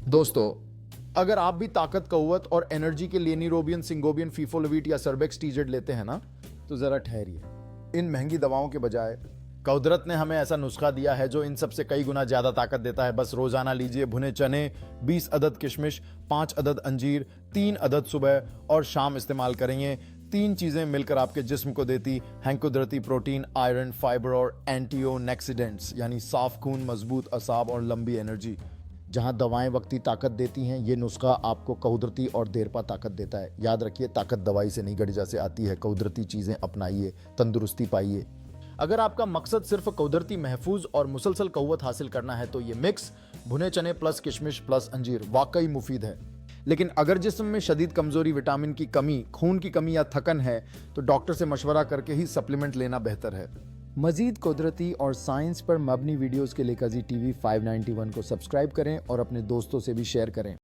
दोस्तों, अगर आप भी ताकत, कव्वत और एनर्जी के लेनिरोबियन, सिंगोबियन, फीफोलिविट या सर्बेक्स टीजेड लेते हैं ना, तो जरा ठहरिए। इन महंगी दवाओं के बजाय कुदरत ने हमें ऐसा नुस्खा दिया है जो इन सब से कई गुना ज्यादा ताकत देता है। बस रोजाना लीजिए भुने चने, 20 अदद किशमिश, 5 अदद अंजीर, 3 अदद सुबह और शाम इस्तेमाल करेंगे। 3 चीजें मिलकर आपके जिस्म को देती हैं कुदरती प्रोटीन, आयरन, फाइबर और एंटीओक्सीडेंट्स, यानी साफ खून, मजबूत असाब और लंबी एनर्जी। जहां दवाएं वक्ती ताकत देती हैं, ये नुस्खा आपको कुदरती और देरपा ताकत देता है। याद रखिए, ताकत दवाई से नहीं गठिया से आती है। कुदरती चीजें अपनाइए, तंदुरुस्ती पाइए। अगर आपका मकसद सिर्फ कुदरती महफूज और मुसलसल कुव्वत हासिल करना है तो ये मिक्स भुने चने प्लस किशमिश प्लस अंजीर वाकई मुफीद है। लेकिन अगर जिस्म में शदीद कमजोरी, विटामिन की कमी, खून की कमी या थकन है तो डॉक्टर से मशवरा करके ही सप्लीमेंट लेना बेहतर है। मजीद कुदरती और साइंस पर मबनी वीडियोस के लिए कजी टीवी 591 को सब्सक्राइब करें और अपने दोस्तों से भी शेयर करें।